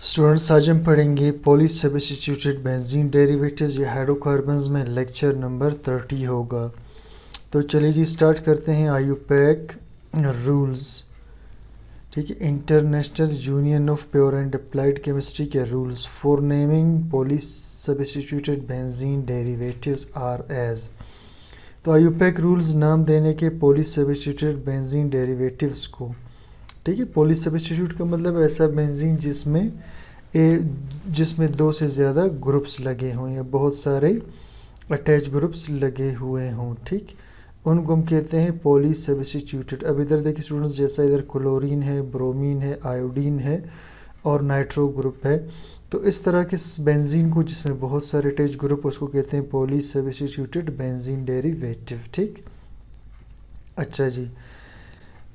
Students आज हम पढ़ेंगे पॉली सब्स्टिट्यूटेड बेंजीन डेरिवेटिव्स या हाइड्रोकार्बन्स में लेक्चर नंबर 30 होगा। तो चलिए जी स्टार्ट करते हैं। आईयूपैक रूल्स, ठीक है, international union of pure and applied chemistry के rules for naming polysubstituted benzene derivatives are as. तो आईयूपैक रूल्स नाम देने के पॉली सब्स्टिट्यूटेड बेंजीन डेरिवेटिव्स को, ठीक है, पॉली सब्स्टिट्यूट का मतलब ऐसा बेंजीन जिसमें दो से ज़्यादा ग्रुप्स लगे हों या बहुत सारे अटैच ग्रुप्स लगे हुए हों, ठीक, उनको हम कहते हैं पॉली सब्स्टिट्यूटेड। अब इधर देखिए स्टूडेंट्स, जैसा इधर क्लोरीन है, ब्रोमीन है, आयोडीन है और नाइट्रो ग्रुप है, तो इस तरह के बेंजीन को जिसमें बहुत सारे अटैच ग्रुप, उसको कहते हैं पॉली सब्स्टिट्यूटेड बेंजीन डेरिवेटिव, ठीक। अच्छा जी,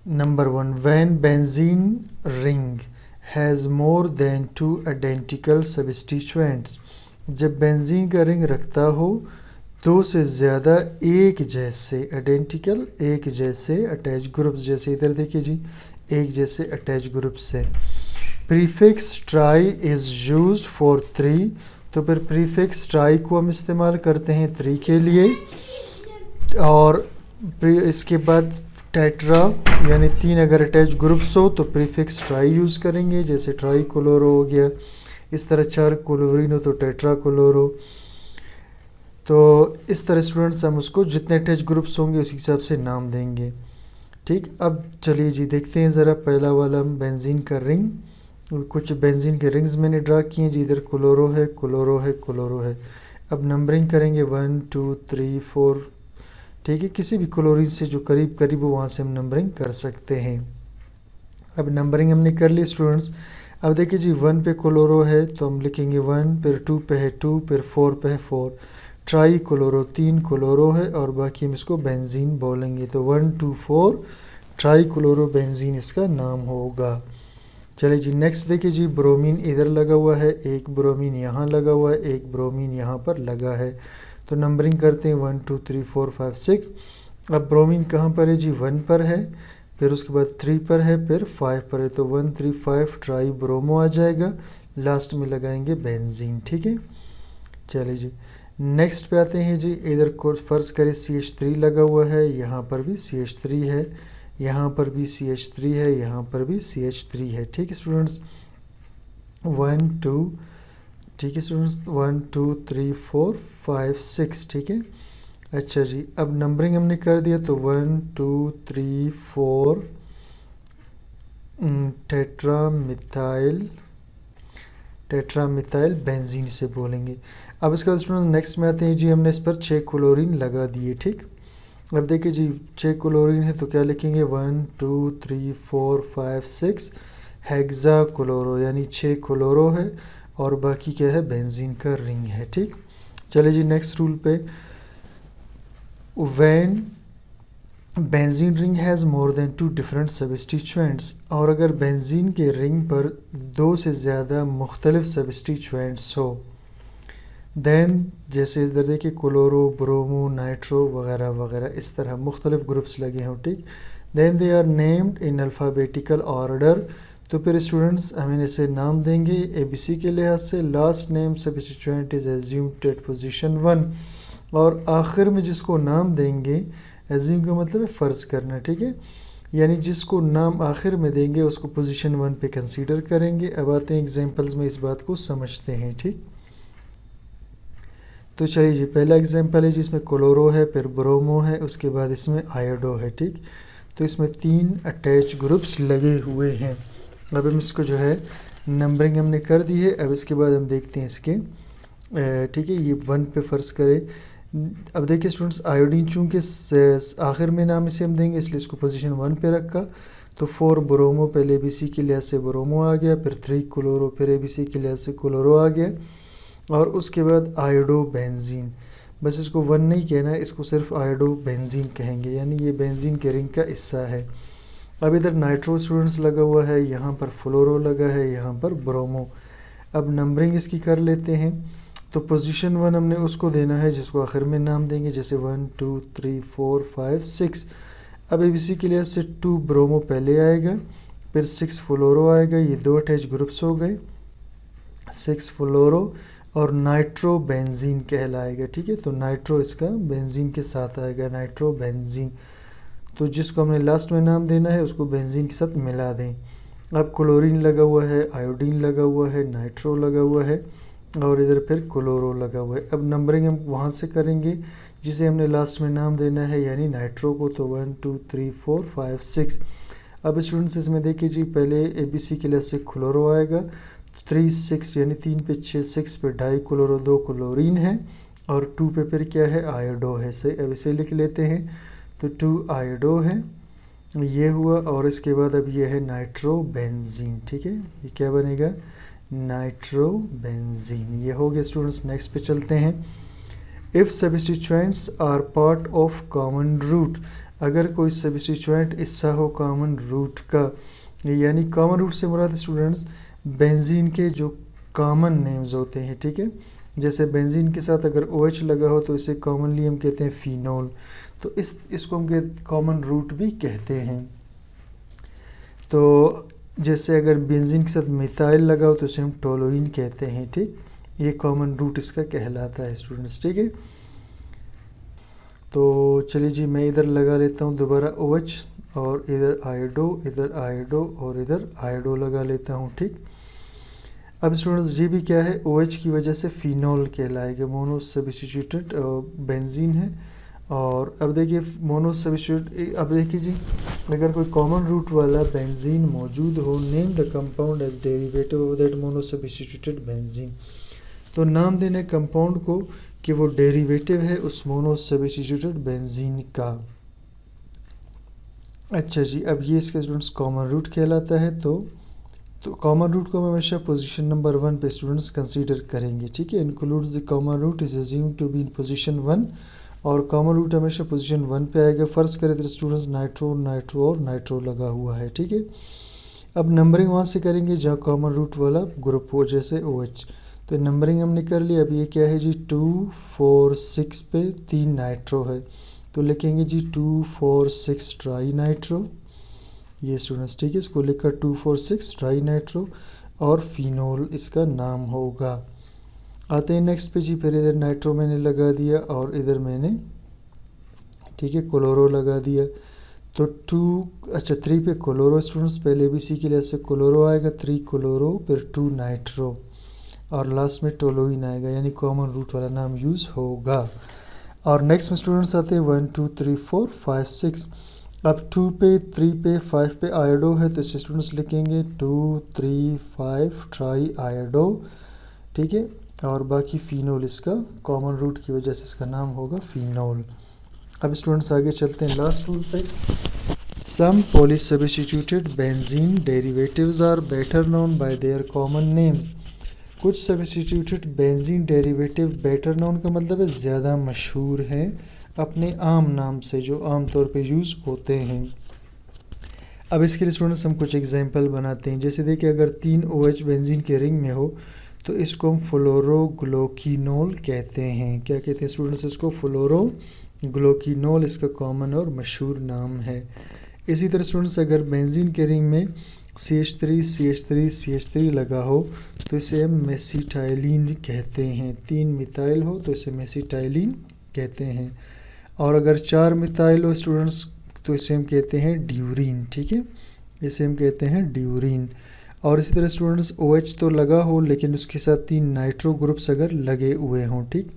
number 1, when benzene ring has more than 2 identical substituents. जब बेंजीन का रिंग रखता हो दो से ज़्यादा एक जैसे आइडेंटिकल, एक जैसे अटैच ग्रुप्स, जैसे इधर देखिए जी एक जैसे अटैच ग्रुप्स है। Prefix try is used for 3, तो फिर प्रीफिक्स ट्राई को हम इस्तेमाल करते हैं 3 के लिए। और इसके बाद टेट्रा यानी 3 अगर अटैच ग्रुप्स हो तो प्रीफिक्स ट्राई यूज़ करेंगे, जैसे ट्राई क्लोरो हो गया। इस तरह 4 क्लोरीन हो तो टेट्रा क्लोरो। तो इस तरह स्टूडेंट्स हम उसको जितने अटैच ग्रुप्स होंगे उसी हिसाब से नाम देंगे, ठीक। अब चलिए जी देखते हैं ज़रा पहला वाला बेंजीन का रिंग। कुछ बेंजीन के रिंग्स मैंने ड्रा किए जी, इधर क्लोरो है, क्लोरो है, क्लोरो है। अब नंबरिंग करेंगे 1 2 3 4, ठीक है, किसी भी क्लोरीन से जो करीब करीब हो वहाँ से हम नंबरिंग कर सकते हैं। अब नंबरिंग हमने कर ली स्टूडेंट्स। अब देखिए जी 1 पे क्लोरो है तो हम लिखेंगे 1, फिर 2 पे है 2, फिर 4 पे है 4। ट्राई क्लोरो 3 क्लोरो है और बाकी हम इसको बेंजीन बोलेंगे, तो 1 2 4 ट्राई क्लोरो बेंजीन इसका नाम होगा। चलिए जी नेक्स्ट देखिए जी, ब्रोमीन इधर लगा हुआ है, एक ब्रोमीन यहाँ लगा हुआ है, एक ब्रोमीन यहाँ पर लगा है। तो नंबरिंग करते हैं 1 2 3 4 5 6। अब ब्रोमीन कहाँ पर है जी, 1 पर है, फिर उसके बाद 3 पर है, फिर 5 पर है, तो 1 3 5 ट्राई ब्रोमो आ जाएगा। लास्ट में लगाएंगे बेंजीन, ठीक है। चलिए जी नेक्स्ट पे आते हैं जी, इधर को फर्ज करें CH3 लगा हुआ है, यहाँ पर भी CH3 है, यहाँ पर भी CH3 है, यहाँ पर भी CH3 है, ठीक है स्टूडेंट्स। 1 2, ठीक है स्टूडेंट्स, 1 2 3 4 5 6, ठीक है। अच्छा जी अब नंबरिंग हमने कर दिया, तो 1 2 3 4 टेट्रामिथाइल बेंजीन से बोलेंगे। अब इसके बाद स्टूडेंट नेक्स्ट में आते हैं जी, हमने इस पर 6 क्लोरीन लगा दिए, ठीक। अब देखिए जी 6 क्लोरीन है तो क्या लिखेंगे, 1 2 3 4 5 6 हेक्सा क्लोरो, यानी 6 क्लोरो है और बाकी क्या है, बेंजीन का रिंग है, ठीक। चलिए जी नेक्स्ट रूल पे, when benzene ring has more than 2 different substituents, और अगर बेंजीन के रिंग पर दो से ज़्यादा मुख्तलिफ सब्स्टिट्यूएंट्स हो, देन जैसे इधर देखिए क्लोरो, ब्रोमो, नाइट्रो वगैरह वगैरह, इस तरह मुख्तलिफ ग्रुप्स लगे हों, ठीक। Then they are named in alphabetical order, तो फिर स्टूडेंट्स हम इसे नाम देंगे ABC के लिहाज से। Last name substituent is assumed at position 1, और आखिर में जिसको नाम देंगे, एज्यूम का मतलब है फ़र्ज़ करना, ठीक है, यानी जिसको नाम आखिर में देंगे उसको पोजीशन 1 पे कंसीडर करेंगे। अब आते हैं एग्जांपल्स में इस बात को समझते हैं, ठीक। तो चलिए जी पहला एग्जांपल है जिसमें क्लोरो है, फिर ब्रोमो है, उसके बाद इसमें आयोडो है, ठीक। तो इसमें 3 अटैच ग्रुप्स लगे हुए हैं। अब हम इसको जो है नंबरिंग हमने कर दी है। अब इसके बाद हम देखते हैं इसके, ठीक है, ये 1 पे फ़र्ज़ करें। अब देखिए स्टूडेंट्स, आयोडीन चूँकि आखिर में नाम इसे हम देंगे इसलिए इसको पोजीशन 1 पे रखा, तो 4 ब्रोमो, पहले ABC के लिहाज से ब्रोमो आ गया, फिर 3 क्लोरो, फिर ABC के लिहाज से क्लोरो आ गया, और उसके बाद आयोडो बेंजीन। बस इसको 1 नहीं कहना, इसको सिर्फ आयोडो बेंजीन कहेंगे, यानी ये बेंजीन के रिंग का हिस्सा है। अब इधर नाइट्रो स्टूडेंट्स लगा हुआ है, यहाँ पर फ्लोरो लगा है, यहाँ पर ब्रोमो। अब नंबरिंग इसकी कर लेते हैं, तो पोजीशन 1 हमने उसको देना है जिसको आखिर में नाम देंगे, जैसे 1 2 3 4 5 6। अब ABC के लिहाज से 2 ब्रोमो पहले आएगा, फिर 6 फ्लोरो आएगा, ये 2 अटैच ग्रुप्स हो गए। 6 फ्लोरो और नाइट्रो बेंजीन कहलाएगा। ठीक है, तो नाइट्रो इसका बेंजीन के साथ आएगा, नाइट्रो बेंजीन। तो जिसको हमने लास्ट में नाम देना है उसको बेंजीन के साथ मिला दें। अब क्लोरीन लगा हुआ है, आयोडीन लगा हुआ है, नाइट्रो लगा हुआ है और इधर फिर क्लोरो लगा हुआ है। अब नंबरिंग हम वहाँ से करेंगे जिसे हमने लास्ट में नाम देना है, यानी नाइट्रो को। तो 1 2 3 4 5 6। अब स्टूडेंट्स इसमें देखिए जी, पहले ABC के लिए से क्लोरो आएगा, 3 6 यानी 3 पे 6, 6 पे डाई क्लोरो, 2 क्लोरीन है और 2 पे फिर क्या है, आयोडो है। सही, अब इसे लिख लेते हैं। तो 2 आयोडो है, ये हुआ। और इसके बाद अब ये है नाइट्रो बेंजीन। ठीक है, ये क्या बनेगा, नाइट्रो बेंजीन। ये हो गया स्टूडेंट्स। नेक्स्ट पे चलते हैं। If substituents are part of common root, अगर कोई सब्स्टिट्यूएंट हिस्सा हो कॉमन रूट का, यानी कॉमन रूट से मुराद स्टूडेंट्स बेंजीन के जो कॉमन नेम्स होते हैं। ठीक है, जैसे बेंजीन के साथ अगर OH लगा हो तो इसे कॉमनली हम कहते हैं फिनोल। तो इसको हम कॉमन रूट भी कहते हैं। तो जैसे अगर बेंजीन के साथ मिथाइल लगा हो तो इसे हम टोलुइन कहते हैं। ठीक, ये कॉमन रूट इसका कहलाता है स्टूडेंट्स। ठीक है, तो चलिए जी, मैं इधर लगा लेता हूँ दोबारा OH और इधर आयोडो और इधर आयोडो लगा लेता हूँ। ठीक, अब स्टूडेंट्स ये भी क्या है, OH की वजह से फिनोल कहलाएगा, मोनो सब्स्टिट्यूटेड बेंजीन है। और अब देखिए मोनो सब्स्टिट्यूट, अब देखिए जी, अगर कोई कॉमन रूट वाला बेंजीन मौजूद हो, name the compound as derivative of that mono substituted benzene. तो नाम देने कंपाउंड को कि वो डेरिवेटिव है उस मोनो सब्स्टिट्यूटेड बेंजीन का। अच्छा जी, अब ये इसका स्टूडेंट्स कॉमन रूट कहलाता है। तो कॉमन रूट को हम हमेशा पोजीशन नंबर 1 पे स्टूडेंट्स कंसीडर करेंगे। ठीक है, includes the common root is assumed to be in position 1 और कॉमन रूट हमेशा पोजीशन 1 पे आएगा। फ़र्ज़ करें तो स्टूडेंट्स नाइट्रो लगा हुआ है। ठीक है, अब नंबरिंग वहाँ से करेंगे जहाँ कॉमन रूट वाला ग्रुप हो, जैसे OH। तो नंबरिंग हमने कर ली। अब ये क्या है जी, 2 4 6 पे 3 नाइट्रो है, तो लिखेंगे जी 2 4 6 ट्राई नाइट्रो। ये स्टूडेंट्स ठीक है, इसको लिखकर 2 4 6 ट्राई नाइट्रो और फिनोल इसका नाम होगा। आते हैं नेक्स्ट पे जी, फिर इधर नाइट्रो मैंने लगा दिया और इधर मैंने ठीक है क्लोरो लगा दिया। तो 3 पे क्लोरो स्टूडेंट्स, पहले ABC के लिए से क्लोरो आएगा, 3 क्लोरो फिर 2 नाइट्रो और लास्ट में टोलुइन आएगा, यानी कॉमन रूट वाला नाम यूज़ होगा। और नेक्स्ट में स्टूडेंट्स आते हैं 1 2 3 4 5 6। अब 2 पे 3 पे 5 पे आयोडो है, तो इसे स्टूडेंट्स लिखेंगे 2 3 5 ट्राई आयोडो। ठीक है, और बाकी फिनोल इसका कॉमन रूट की वजह से इसका नाम होगा फिनोल। अब स्टूडेंट्स आगे चलते हैं लास्ट रूल पे। Some polysubstituted benzene derivatives are better known by their common names. कुछ substituted benzene derivative better known का मतलब है ज़्यादा मशहूर हैं अपने आम नाम से, जो आम तौर पे यूज़ होते हैं। अब इसके लिए स्टूडेंट्स हम कुछ एग्जांपल बनाते हैं। जैसे देखिए, अगर 3 OH बेंजीन के रिंग में हो तो इसको हम फ्लोरोग्लोकिनोल कहते हैं। क्या कहते हैं स्टूडेंट्स, इसको फ्लोरोग्लोकिनोल इसका कॉमन और मशहूर नाम है। इसी तरह स्टूडेंट्स, अगर बेंजीन के रिंग में CH3 लगा हो तो इसे हम मेसिटाइलिन कहते हैं। 3 मिथाइल हो तो इसे मेसिटाइलिन कहते हैं। और अगर 4 मिथाइल हो स्टूडेंट्स तो इसे हम कहते हैं ड्यूरीन। ठीक है, इसे हम कहते हैं ड्यूरीन। और इसी तरह स्टूडेंट्स OH तो लगा हो लेकिन उसके साथ 3 नाइट्रो ग्रुप्स अगर लगे हुए हों, ठीक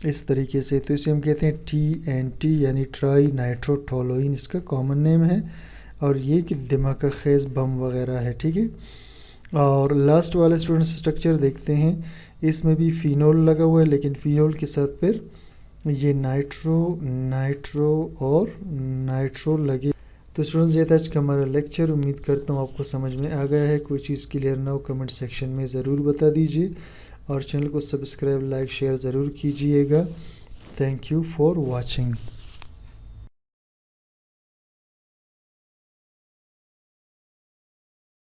इस तरीके से, तो इसे हम कहते हैं TNT यानी ट्राई नाइट्रोटोलुइन इसका कॉमन नेम है। और ये कि दिमाग खेज़ बम वगैरह है। ठीक है, और लास्ट वाले स्टूडेंट्स स्ट्रक्चर देखते हैं, इसमें भी फिनोल लगा हुआ है लेकिन फिनोल के साथ फिर ये नाइट्रो और नाइट्रो लगे। तो स्टूडेंट्स ये था आज का हमारा लेक्चर। उम्मीद करता हूँ आपको समझ में आ गया है। कोई चीज़ क्लियर ना हो कमेंट सेक्शन में ज़रूर बता दीजिए और चैनल को सब्सक्राइब लाइक शेयर ज़रूर कीजिएगा। Thank you for watching.